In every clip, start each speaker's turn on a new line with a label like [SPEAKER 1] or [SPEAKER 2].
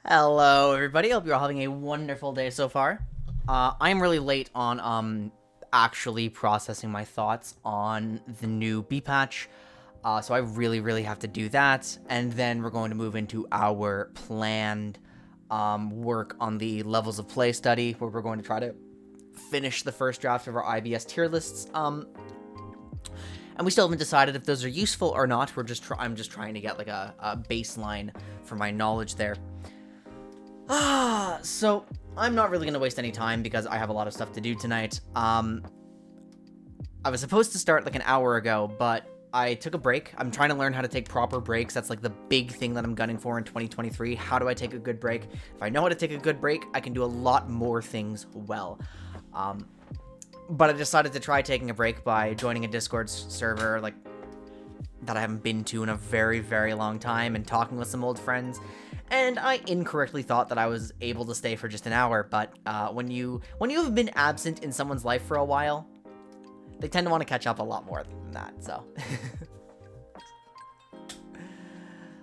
[SPEAKER 1] Hello, everybody. Hope you're all having a wonderful day so far. I'm really late on actually processing my thoughts on the new B patch, so I really have to do that, and then we're going to move into our planned work on the levels of play study, where we're going to try to finish the first draft of our IBS tier lists. And we still haven't decided if those are useful or not. I'm just trying to get like a baseline for my knowledge there. So I'm not really going to waste any time because I have a lot of stuff to do tonight. I was supposed to start like an hour ago, but I took a break. I'm trying to learn how to take proper breaks. That's like the big thing that I'm gunning for in 2023. How do I take a good break? If I know how to take a good break, I can do a lot more things well. But I decided to try taking a break by joining a Discord server like that I haven't been to in a very long time and talking with some old friends. And I incorrectly thought that I was able to stay for just an hour, but when you have been absent in someone's life for a while, they tend to want to catch up a lot more than that, so.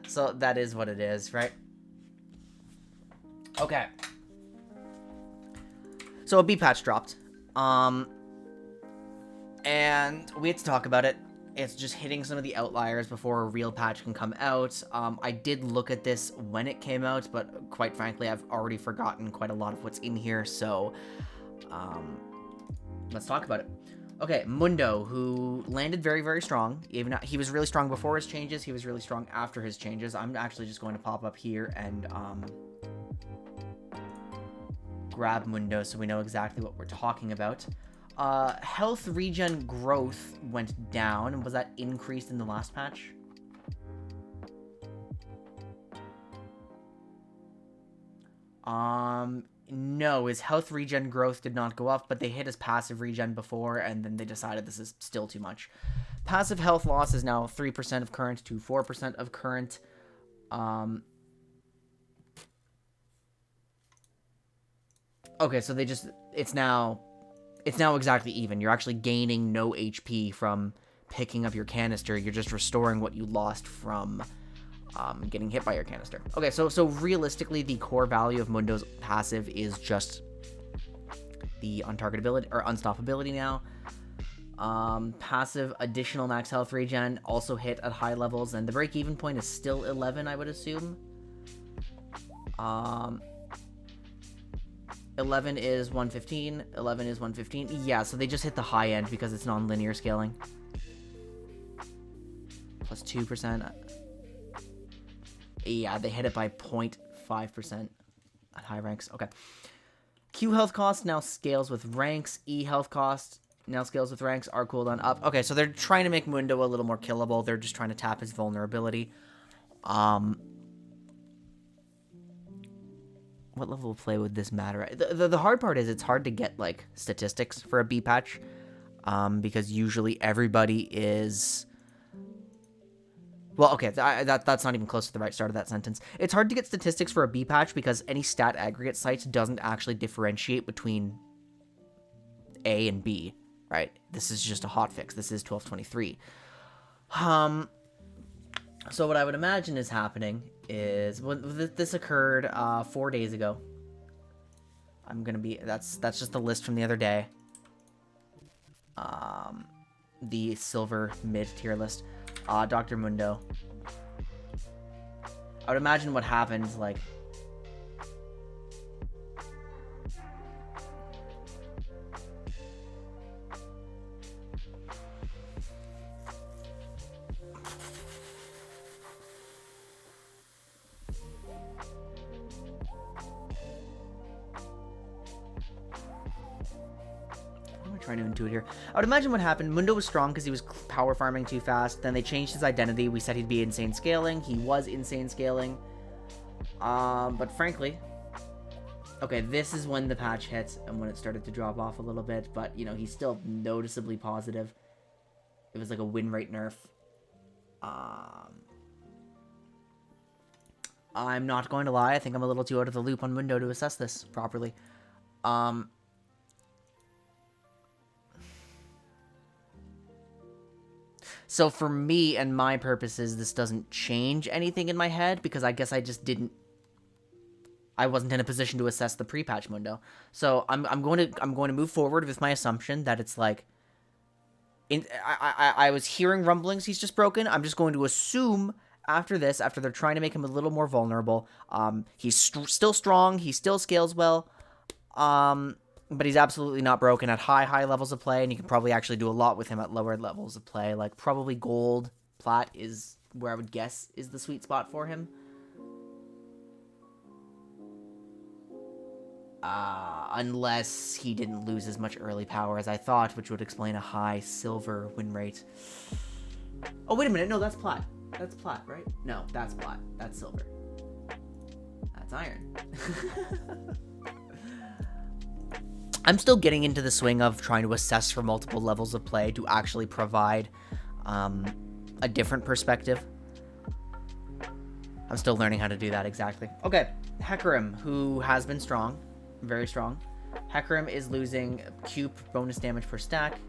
[SPEAKER 1] So that is what it is, right? Okay. So a B patch dropped. And we had to talk about it. It's just hitting some of the outliers before a real patch can come out. I did look at this when it came out, but quite frankly, I've already forgotten quite a lot of what's in here, so let's talk about it. Okay, Mundo, who landed very strong. Even he was really strong before his changes, he was really strong after his changes. I'm actually just going to pop up here and grab Mundo so we know exactly what we're talking about. Health regen growth went down. Was that increased in the last patch? No, his health regen growth did not go up, but they hit his passive regen before, and then they decided this is still too much. Passive health loss is now 3% of current to 4% of current. Okay, so it's now exactly even. You're actually gaining no HP from picking up your canister. You're just restoring what you lost from getting hit by your canister. Okay, so realistically, the core value of Mundo's passive is just the untargetability or unstoppability now. Passive additional max health regen also hit at high levels, and the break-even point is still 11, I would assume. 11 is 115. 11 is 115. Yeah, so they just hit the high end because it's non-linear scaling. Plus 2%. Yeah, they hit it by 0.5% at high ranks. Okay. Q health cost now scales with ranks. E health cost now scales with ranks. R cooldown up. Okay, so they're trying to make Mundo a little more killable. They're just trying to tap his vulnerability. What level of play would this matter? The hard part is it's hard to get, like, statistics for a B patch, because usually everybody is... Well, okay, that's not even close to the right start of that sentence. It's hard to get statistics for a B patch because any stat aggregate site doesn't actually differentiate between A and B, right? This is just a hotfix. This is 1223. So what I would imagine is happening is when this occurred 4 days ago. That's just the list from the other day. The silver mid tier list. Dr. Mundo. I would imagine what happens, like... trying to intuit here. I would imagine what happened. Mundo was strong because he was power farming too fast. Then they changed his identity. We said he'd be insane scaling. He was insane scaling. But frankly... Okay, this is when the patch hit and when it started to drop off a little bit. But, you know, he's still noticeably positive. It was like a win rate nerf. I'm not going to lie. I think I'm a little too out of the loop on Mundo to assess this properly. So for me and my purposes, this doesn't change anything in my head because I guess I just didn't I wasn't in a position to assess the pre-patch mundo. So I'm going to move forward with my assumption that it's like, I was hearing rumblings he's just broken. I'm just going to assume after this, after they're trying to make him a little more vulnerable, he's still strong, he still scales well, but he's absolutely not broken at high levels of play, and you can probably actually do a lot with him at lower levels of play. Like, probably gold, plat is where I would guess is the sweet spot for him. Unless he didn't lose as much early power as I thought, which would explain a high silver win rate. Oh, wait a minute. No, that's plat. That's plat, right? No, that's plat. That's silver. That's iron. I'm still getting into the swing of trying to assess for multiple levels of play to actually provide a different perspective. I'm still learning how to do that exactly. Okay, Hecarim, who has been strong. Very strong. Hecarim is losing Q bonus damage per stack.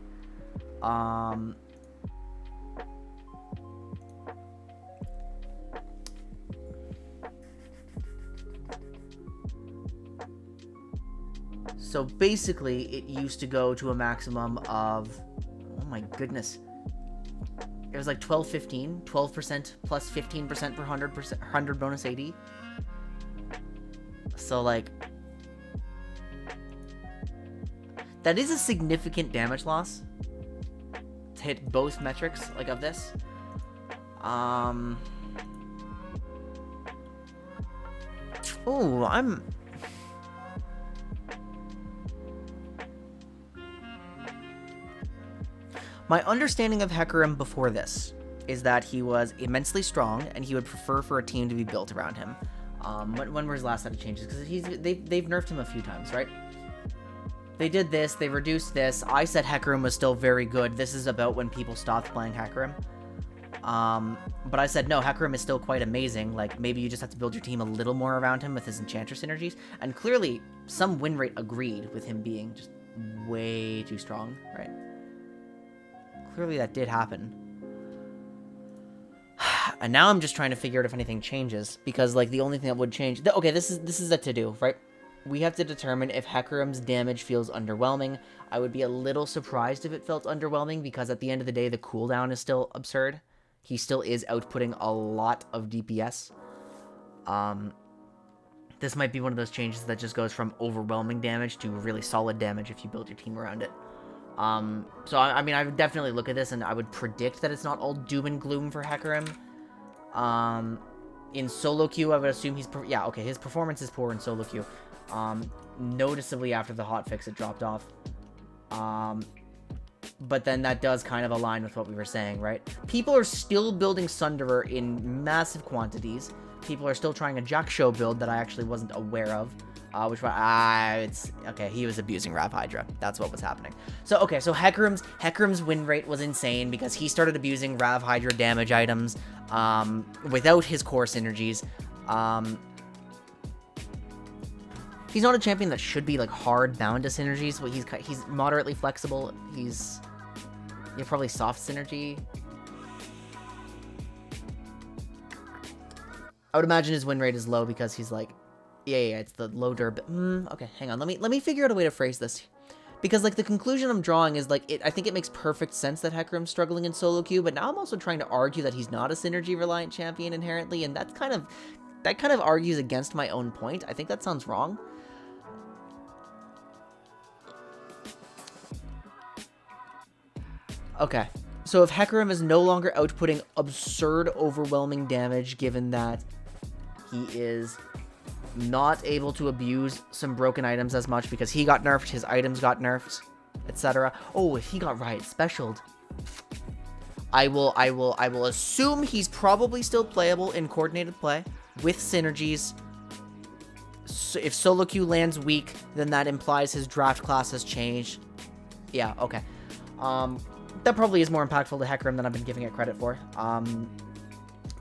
[SPEAKER 1] So basically, it used to go to a maximum of, oh my goodness, it was like 12% plus 15% per 100 bonus AD. So like, that is a significant damage loss to hit both metrics, like, of this. Oh, my understanding of Hecarim before this is that he was immensely strong, and he would prefer for a team to be built around him. When were his last set of changes? Because they've nerfed him a few times, right? They did this, they reduced this. I said Hecarim was still very good. This is about when people stopped playing Hecarim. But I said, no, Hecarim is still quite amazing. Like, maybe you just have to build your team a little more around him with his Enchanter synergies. And clearly, some win rate agreed with him being just way too strong, right? Clearly that did happen. And now I'm just trying to figure out if anything changes. Because, like, the only thing that would change... Okay, this is a to-do, right? We have to determine if Hecarim's damage feels underwhelming. I would be a little surprised if it felt underwhelming, because at the end of the day, the cooldown is still absurd. He still is outputting a lot of DPS. This might be one of those changes that just goes from overwhelming damage to really solid damage if you build your team around it. So, I mean, I would definitely look at this, and I would predict that it's not all doom and gloom for Hecarim. In solo queue, I would assume he's... Yeah, okay, his performance is poor in solo queue. Noticeably after the hotfix, it dropped off. But then that does kind of align with what we were saying, right? People are still building Sunderer in massive quantities. People are still trying a Jack Show build that I actually wasn't aware of. Which one? It's... Okay, he was abusing Rav Hydra. That's what was happening. So, okay, so Hecarim's win rate was insane because he started abusing Rav Hydra damage items without his core synergies. He's not a champion that should be, like, hard bound to synergies, but he's moderately flexible. He's... Yeah, probably soft synergy. I would imagine his win rate is low because he's, like... Yeah, it's the low durb... okay, hang on. Let me figure out a way to phrase this. Because, like, the conclusion I'm drawing is, like, I think it makes perfect sense that Hecarim's struggling in solo queue, but now I'm also trying to argue that he's not a synergy-reliant champion inherently, and that kind of argues against my own point. I think that sounds wrong. Okay, so if Hecarim is no longer outputting absurd, overwhelming damage, given that he is not able to abuse some broken items as much because he got nerfed, his items got nerfed, etc. Oh, if he got Riot Specialed, I will assume he's probably still playable in coordinated play with synergies. So if solo queue lands weak, then that implies his draft class has changed. Yeah, okay. That probably is more impactful to Hecarim than I've been giving it credit for.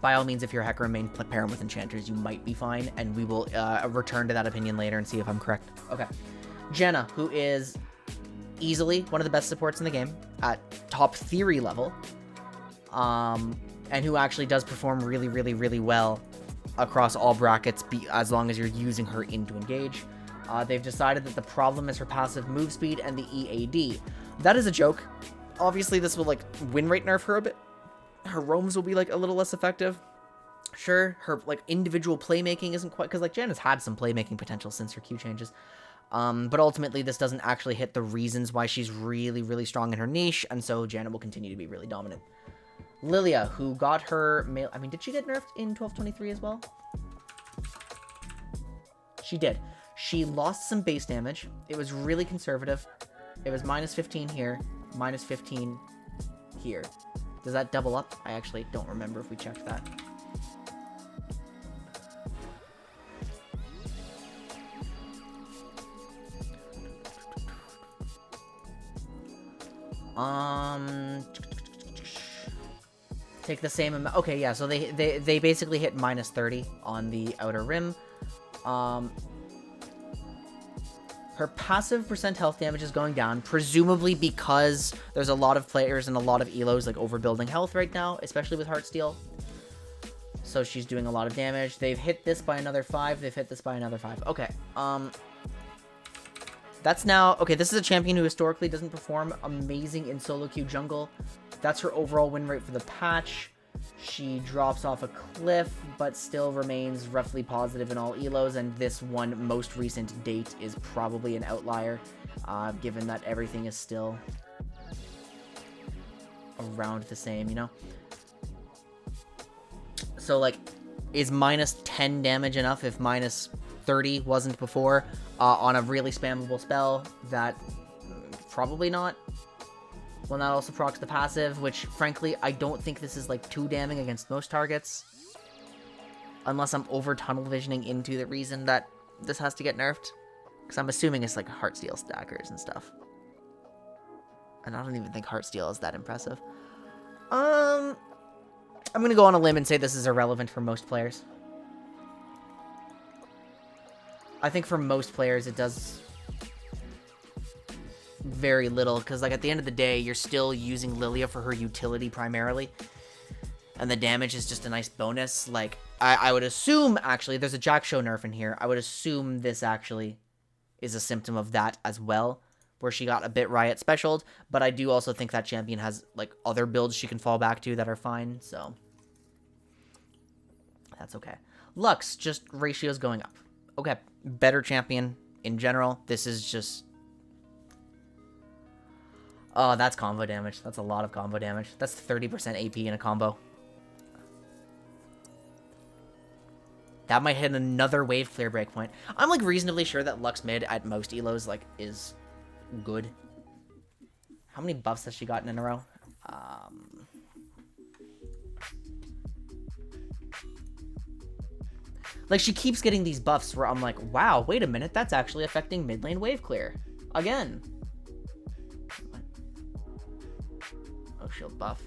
[SPEAKER 1] By all means, if you're a Hecarim main, pair him with enchanters, you might be fine, and we will return to that opinion later and see if I'm correct. Okay. Jenna, who is easily one of the best supports in the game at top theory level, and who actually does perform really, really, really well across all brackets as long as you're using her into engage. They've decided that the problem is her passive move speed and the EAD. That is a joke. Obviously, this will, like, win rate nerf her a bit. Her roams will be, like, a little less effective. Sure, her, like, individual playmaking isn't quite... Because, like, Jan has had some playmaking potential since her Q changes. But ultimately, this doesn't actually hit the reasons why she's really, really strong in her niche, and so Janet will continue to be really dominant. Lilia, who got her... I mean, did she get nerfed in 1223 as well? She did. She lost some base damage. It was really conservative. It was minus 15 here, minus 15 here. Does that double up? I actually don't remember if we checked that. Take the same amount. Okay, yeah, so they basically hit minus 30 on the outer rim. Her passive percent health damage is going down, presumably because there's a lot of players and a lot of elos like overbuilding health right now, especially with Heartsteel. So she's doing a lot of damage. They've hit this by another 5. They've hit this by another 5. Okay. That's now... Okay, this is a champion who historically doesn't perform amazing in solo queue jungle. That's her overall win rate for the patch. She drops off a cliff, but still remains roughly positive in all elos, and this one most recent date is probably an outlier, given that everything is still around the same, you know? So, like, is minus 10 damage enough if minus 30 wasn't before on a really spammable spell? That probably not. Well, that also procs the passive, which, frankly, I don't think this is, like, too damning against most targets. Unless I'm over-tunnel visioning into the reason that this has to get nerfed. Because I'm assuming it's, like, Heartsteel stackers and stuff. And I don't even think Heartsteel is that impressive. I'm gonna go on a limb and say this is irrelevant for most players. I think for most players it does... very little, because like at the end of the day you're still using Lilia for her utility primarily, and the damage is just a nice bonus. Like I would assume, actually, there's a Jack Show nerf in here. I would assume this actually is a symptom of that as well, where she got a bit Riot specialed, but I do also think that champion has like other builds she can fall back to that are fine, so that's okay. Lux, just ratios going up. Okay, better champion in general. This is just... Oh, that's combo damage. That's a lot of combo damage. That's 30% AP in a combo. That might hit another wave clear breakpoint. I'm, like, reasonably sure that Lux mid at most elos, like, is good. How many buffs has she gotten in a row? Like, she keeps getting these buffs where I'm like, wow, wait a minute, that's actually affecting mid lane wave clear. Again. Shield buff.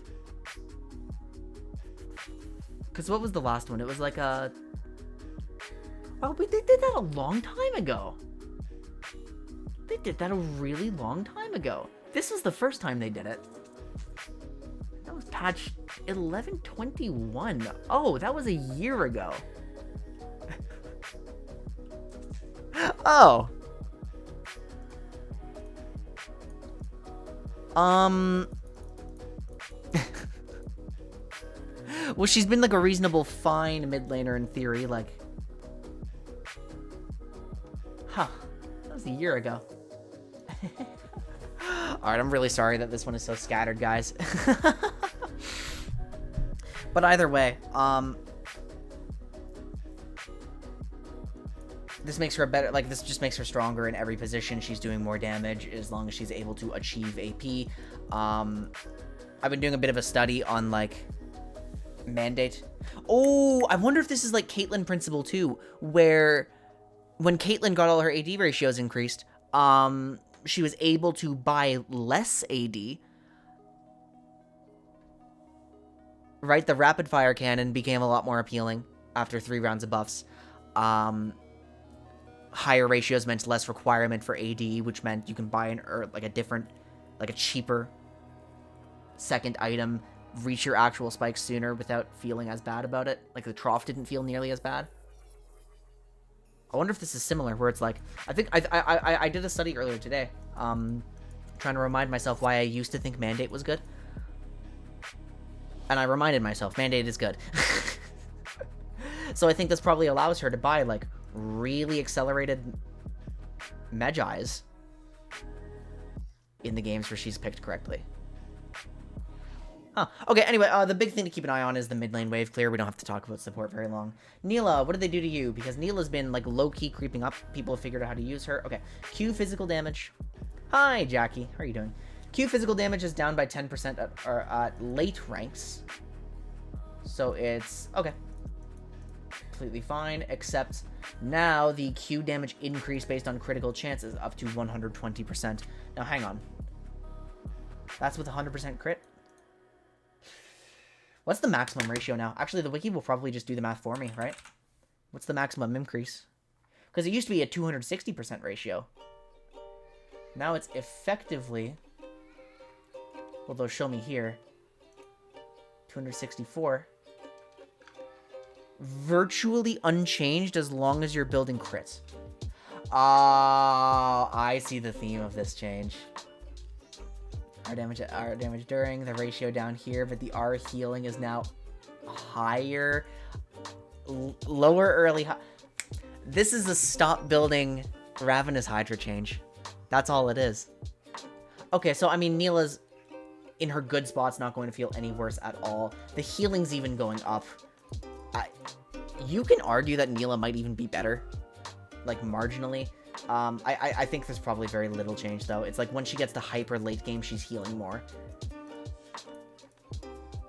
[SPEAKER 1] Because what was the last one? It was like a... Oh, they did that a long time ago. They did that a really long time ago. This was the first time they did it. That was patch 1121. Oh, that was a year ago. Oh. Well, she's been, like, a reasonable, fine mid laner in theory, like... Huh. That was a year ago. Alright, I'm really sorry that this one is so scattered, guys. But either way, this makes her a better... Like, this just makes her stronger in every position. She's doing more damage as long as she's able to achieve AP. I've been doing a bit of a study on, like... Mandate. Oh, I wonder if this is like Caitlyn Principle too, where when Caitlyn got all her AD ratios increased, she was able to buy less AD. Right? The rapid fire cannon became a lot more appealing after 3 rounds of buffs. Higher ratios meant less requirement for AD, which meant you can buy like a different, like a cheaper second item reach your actual spikes sooner without feeling as bad about it. Like, the trough didn't feel nearly as bad. I wonder if this is similar, where it's like, I think I did a study earlier today, trying to remind myself why I used to think Mandate was good. And I reminded myself, Mandate is good. So I think this probably allows her to buy, like, really accelerated Megis in the games where she's picked correctly. Huh. Okay, anyway, the big thing to keep an eye on is the mid lane wave clear. We don't have to talk about support very long. Neela, what did they do to you? Because Neela's been, like, low-key creeping up. People have figured out how to use her. Okay, Q physical damage. Hi, Jackie. How are you doing? Q physical damage is down by 10% at late ranks. So it's... okay. Completely fine, except now the Q damage increase based on critical chances up to 120%. Now, hang on. That's with 100% crit? What's the maximum ratio now? Actually, the wiki will probably just do the math for me, right? What's the maximum increase? Because it used to be a 260% ratio. Now it's effectively... well, they'll show me here. 264. Virtually unchanged as long as you're building crits. Ah, I see the theme of this change. R damage during, the ratio down here, but the R healing is now higher. Lower early... This is a stop building Ravenous Hydra change. That's all it is. Okay, so, I mean, Neela's in her good spot's not going to feel any worse at all. The healing's even going up. You can argue that Neela might even be better. Like, marginally. I think there's probably very little change, though. It's like, when she gets to hyper late game, she's healing more.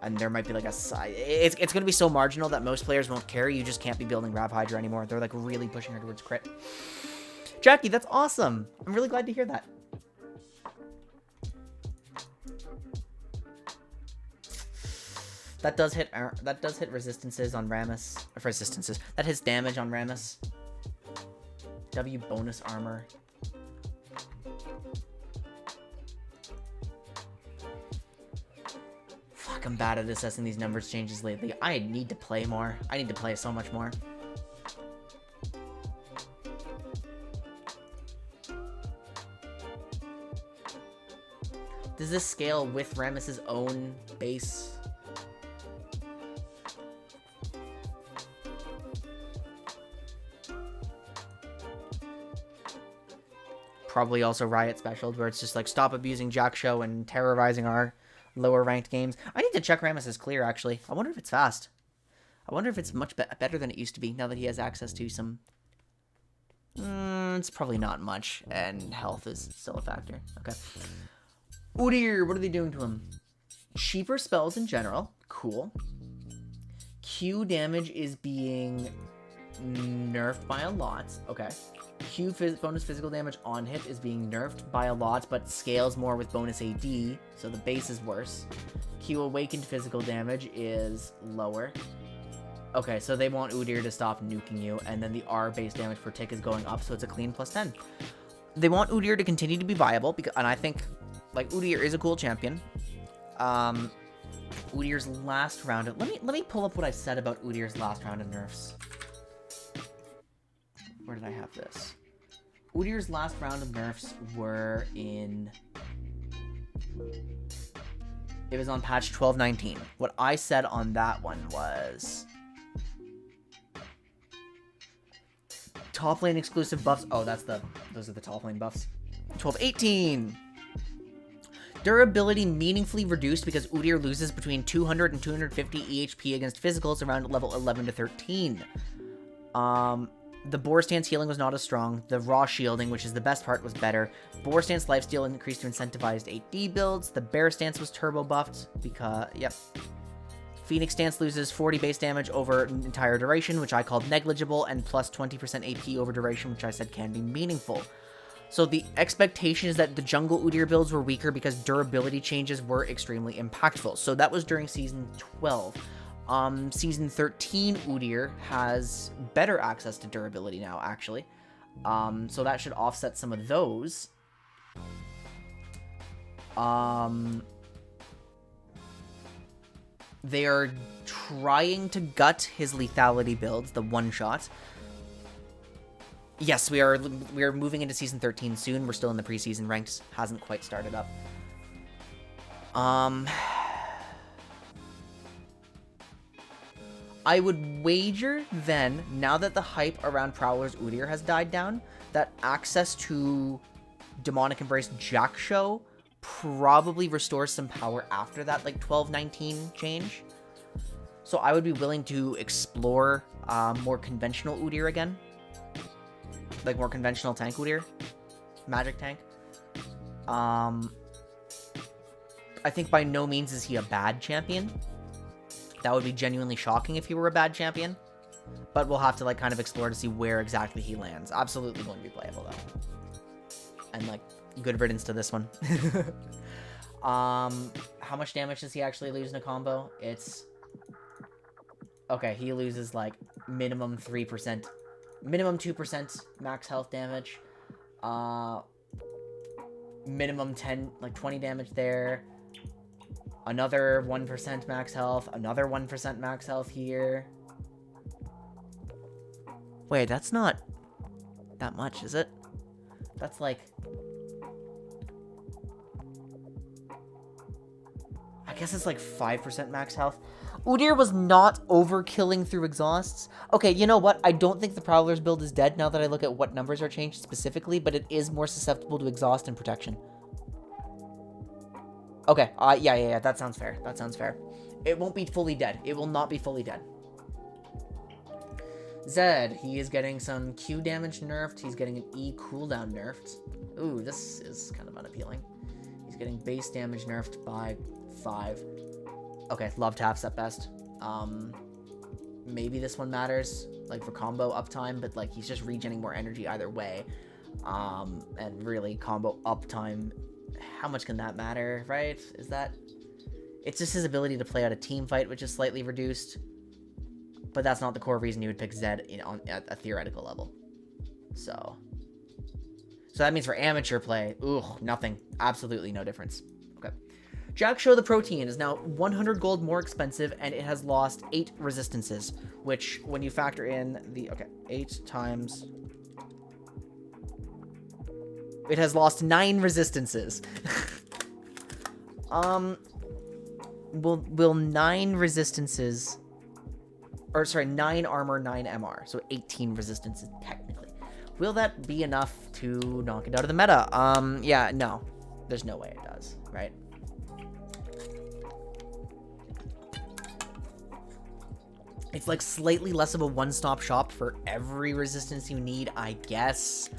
[SPEAKER 1] And there might be, like, a side... It's going to be so marginal that most players won't care. You just can't be building Rav Hydra anymore. They're, like, really pushing her towards crit. Jackie, that's awesome! I'm really glad to hear that. That does hit resistances on Rammus. Resistances. That hits damage on Rammus. W bonus armor. Fuck, I'm bad at assessing these numbers changes lately. I need to play more. I need to play so much more. Does this scale with Rammus's own base? Probably also Riot special, where it's just like, stop abusing Jack Show and terrorizing our lower ranked games. I need to check Rammus's clear, actually. I wonder if it's fast. I wonder if it's much better than it used to be, now that he has access to some... it's probably not much, and health is still a factor. Okay. Udyr, what are they doing to him? Cheaper spells in general. Cool. Q damage is being nerfed by a lot. Okay. Q bonus physical damage on hit is being nerfed by a lot, but scales more with bonus AD, so the base is worse. Q awakened physical damage is lower. Okay, so they want Udyr to stop nuking you, and then the R base damage per tick is going up, so it's a clean plus 10. They want Udyr to continue to be viable, because, and I think, like, Udyr is a cool champion. Udyr's last round of... Let me pull up what I said about Udyr's last round of nerfs. Where did I have this? Udyr's last round of nerfs were in... It was on patch 1219. What I said on that one was... Top lane exclusive buffs. Oh, those are the top lane buffs. 1218. Durability meaningfully reduced because Udyr loses between 200 and 250 EHP against physicals around level 11 to 13. The Boar Stance healing was not as strong. The raw shielding, which is the best part, was better. Boar Stance lifesteal increased to incentivized 8D builds. The Bear Stance was turbo buffed because, yep. Phoenix Stance loses 40 base damage over entire duration, which I called negligible, and plus 20% AP over duration, which I said can be meaningful. So the expectation is that the jungle Udyr builds were weaker because durability changes were extremely impactful. So that was during Season 12. Season 13 Udyr has better access to durability now, actually. So that should offset some of those. They are trying to gut his lethality builds, the one-shot. Yes, we are moving into Season 13 soon. We're still in the preseason ranks. Hasn't quite started up. I would wager then, now that the hype around Prowler's Udyr has died down, that access to Demonic Embrace Jack-Show probably restores some power after that, like, 12-19 change. So I would be willing to explore more conventional Udyr again. Like, more conventional tank Udyr. Magic tank. I think by no means is he a bad champion. That would be genuinely shocking if he were a bad champion. But we'll have to, like, kind of explore to see where exactly he lands. Absolutely going to be playable, though. And, like, good riddance to this one. How much damage does he actually lose in a combo? It's... Okay, he loses, like, minimum 3%. Minimum 2% max health damage. Minimum 20 damage there. Another 1% max health. Another 1% max health here. Wait, that's not that much, is it? That's like... I guess it's like 5% max health. Udyr was not overkilling through exhausts. Okay, you know what? I don't think the Prowler's build is dead now that I look at what numbers are changed specifically, but it is more susceptible to exhaust and protection. Okay, yeah, that sounds fair. That sounds fair. It won't be fully dead. It will not be fully dead. Zed, he is getting some Q damage nerfed. He's getting an E cooldown nerfed. Ooh, this is kind of unappealing. He's getting base damage nerfed by 5. Okay, love taps at best. Maybe this one matters, like, for combo uptime, but, like, he's just regenerating more energy either way. And really, combo uptime, how much can that matter, right? Is that... It's just his ability to play out a team fight, which is slightly reduced. But that's not the core reason you would pick Zed at a theoretical level. So that means for amateur play, nothing. Absolutely no difference. Okay. Jack-Show the Protein is now 100 gold more expensive, and it has lost 8 resistances, which, when you factor in the... Okay, 8 times... It has lost 9 resistances. Will 9 resistances... Or, sorry, 9 armor, 9 MR. So 18 resistances, technically. Will that be enough to knock it out of the meta? Yeah, no. There's no way it does, right? It's like slightly less of a one-stop shop for every resistance you need, I guess.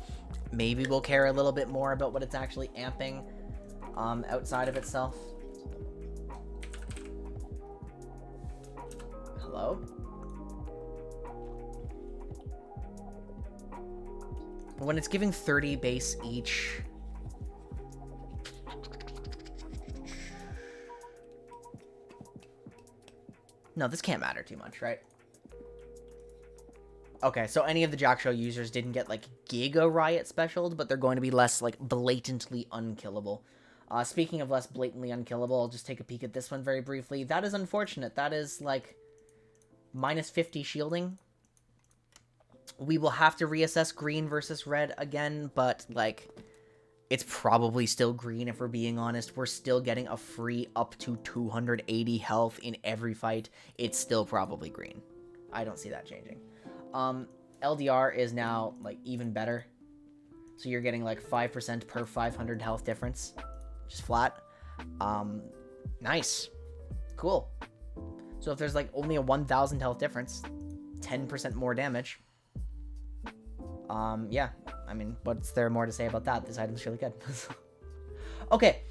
[SPEAKER 1] Maybe we'll care a little bit more about what it's actually amping outside of itself. Hello? When it's giving 30 base each... No, this can't matter too much, right? Okay, so any of the Jack-Show users didn't get, like, Giga Riot specialed, but they're going to be less, like, blatantly unkillable. Speaking of less blatantly unkillable, I'll just take a peek at this one very briefly. That is unfortunate. That is, like, minus 50 shielding. We will have to reassess green versus red again, but, like, it's probably still green if we're being honest. We're still getting a free up to 280 health in every fight. It's still probably green. I don't see that changing. LDR is now, like, even better. So you're getting, like, 5% per 500 health difference. Just flat. Nice. Cool. So if there's, like, only a 1,000 health difference, 10% more damage. Yeah. I mean, what's there more to say about that? This item's really good. Okay.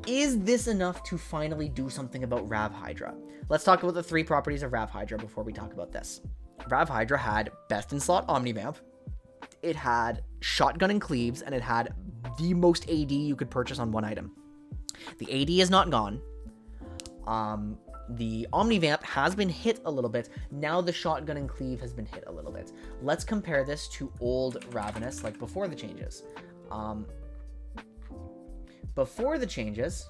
[SPEAKER 1] Is this enough to finally do something about Rav Hydra? Let's talk about the 3 properties of Rav Hydra before we talk about this. Rav Hydra had best in slot Omnivamp. It had shotgun and cleaves, and it had the most AD you could purchase on one item. The AD is not gone. The Omnivamp has been hit a little bit. Now the shotgun and cleave has been hit a little bit. Let's compare this to old Ravenous, like before the changes. Before the changes,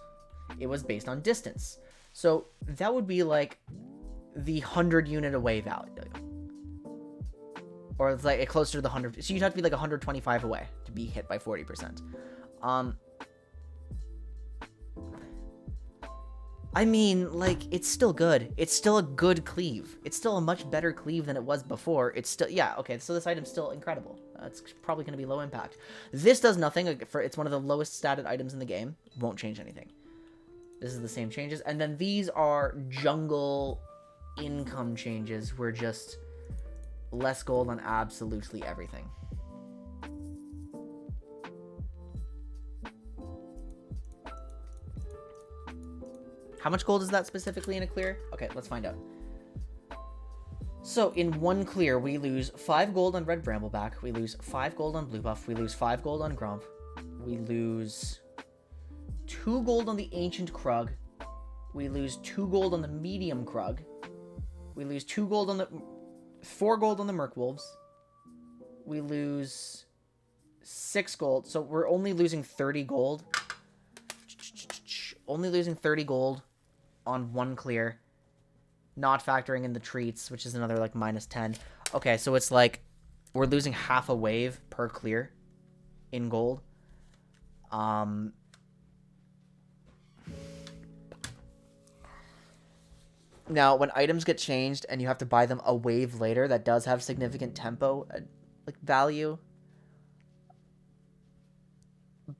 [SPEAKER 1] it was based on distance. So that would be like the 100 unit away value. Or it's like closer to the 100. So you'd have to be like 125 away to be hit by 40%. I mean, like, it's still good. It's still a good cleave. It's still a much better cleave than it was before. It's still, yeah, okay, so this item's still incredible. It's probably going to be low impact. This does nothing. It's one of the lowest statted items in the game. Won't change anything. This is the same changes. And then these are jungle income changes. We're just less gold on absolutely everything. How much gold is that specifically in a clear? Okay, let's find out. So in one clear, we lose 5 gold on red brambleback. We lose 5 gold on blue buff. We lose 5 gold on grump. We lose 2 gold on the ancient krug. We lose 2 gold on the medium krug. We lose 2 gold on the 4 gold on the merc wolves. We lose 6 gold. So we're only losing 30 gold. Only losing 30 gold on one clear, not factoring in the treats, which is another like minus 10. Okay, so it's like we're losing half a wave per clear in gold. Now, when items get changed and you have to buy them a wave later, that does have significant tempo like value.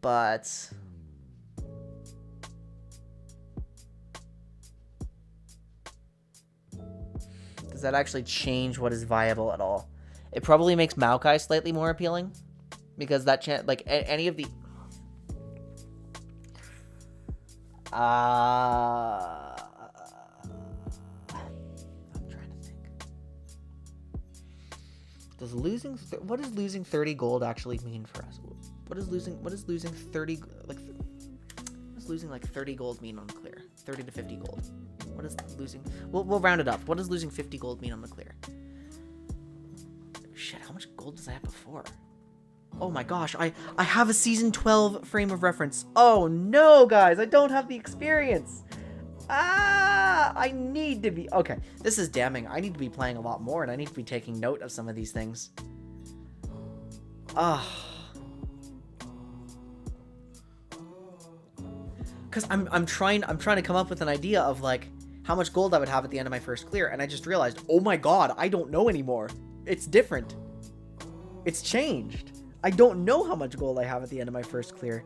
[SPEAKER 1] But does that actually change what is viable at all? It probably makes Maokai slightly more appealing, because that like any of the I'm trying to think. Does losing what does losing 30 gold actually mean for us? What does losing 30 like what does losing like 30 gold mean on clear? 30 to 50 gold. What is losing? We'll round it up. What does losing 50 gold mean on the clear? Shit, how much gold does I have before? Oh my gosh, I have a season 12 frame of reference. Oh no, guys, I don't have the experience. I need to be... Okay, this is damning. I need to be playing a lot more, and I need to be taking note of some of these things. Because I'm trying to come up with an idea of, like, how much gold I would have at the end of my first clear, and I just realized, oh my god, I don't know anymore. It's different. It's changed. I don't know how much gold I have at the end of my first clear.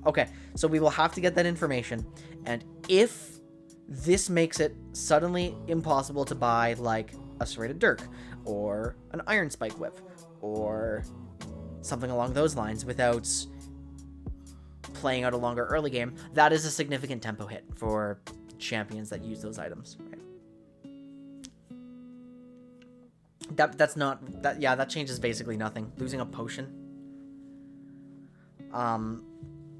[SPEAKER 1] Okay, so we will have to get that information, and if this makes it suddenly impossible to buy, like, a serrated dirk, or an iron spike whip, or something along those lines without playing out a longer early game, that is a significant tempo hit for champions that use those items. Right? That changes basically nothing. Losing a potion.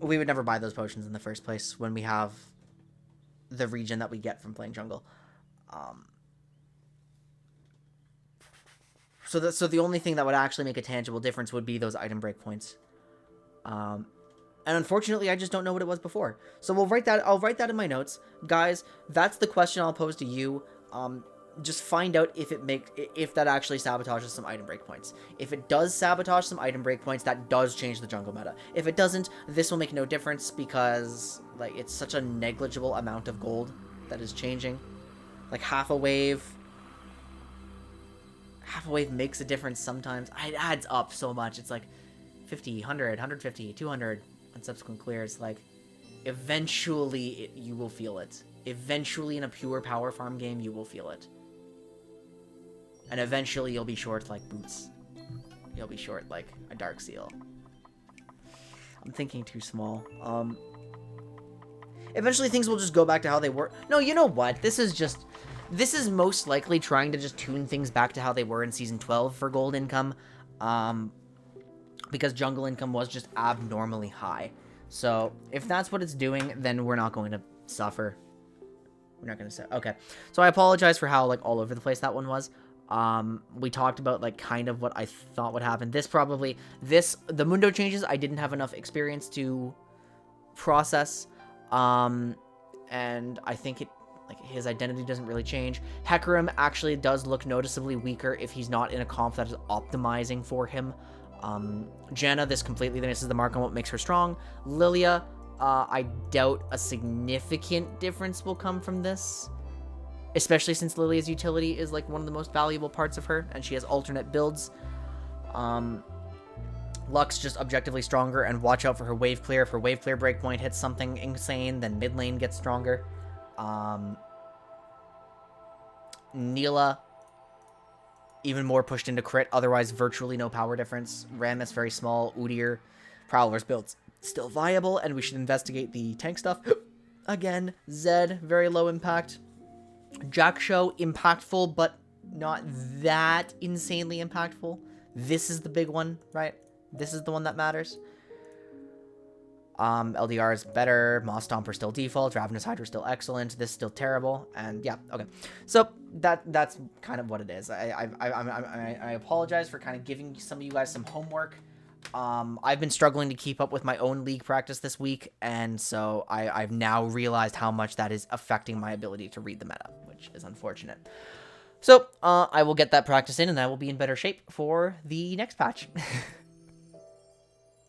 [SPEAKER 1] We would never buy those potions in the first place when we have the regen that we get from playing jungle. So the only thing that would actually make a tangible difference would be those item break points. And unfortunately, I just don't know what it was before. So I'll write that in my notes. Guys, that's the question I'll pose to you. Just find out if that actually sabotages some item break points. If it does sabotage some item break points, that does change the jungle meta. If it doesn't, this will make no difference because, like, it's such a negligible amount of gold that is changing. Like, half a wave makes a difference sometimes. It adds up so much. It's like 50, 100, 150, 200 on subsequent clears. Like, eventually you will feel it. Eventually in a pure power farm game, you will feel it. And eventually you'll be short like boots. You'll be short like a dark seal. I'm thinking too small. Eventually things will just go back to how they were. No, you know what? This is most likely trying to just tune things back to how they were in Season 12 for gold income. Because jungle income was just abnormally high. So if that's what it's doing, then we're not going to suffer. We're not going to say, okay. So I apologize for how, like, all over the place that one was. We talked about, like, kind of what I thought would happen. The Mundo changes, I didn't have enough experience to process. And I think his identity doesn't really change. Hecarim actually does look noticeably weaker if he's not in a comp that is optimizing for him. Janna, this completely misses the mark on what makes her strong. Lilia, I doubt a significant difference will come from this, especially since Lilia's utility is like one of the most valuable parts of her, and she has alternate builds. Lux just objectively stronger, and watch out for her wave clear. If her wave clear breakpoint hits something insane, then mid lane gets stronger. Neela, even more pushed into crit, otherwise virtually no power difference. Rammus, very small. Udyr, Prowler's build's still viable, and we should investigate the tank stuff. Again, Zed, very low impact. Jackshow, impactful, but not that insanely impactful. This is the big one, right? This is the one that matters. LDR is better. Moss Stomper still default. Ravenous Hydra still excellent. This still terrible. And yeah, okay. So that's kind of what it is. I apologize for kind of giving some of you guys some homework. I've been struggling to keep up with my own league practice this week, and so I've now realized how much that is affecting my ability to read the meta, which is unfortunate. So I will get that practice in, and I will be in better shape for the next patch.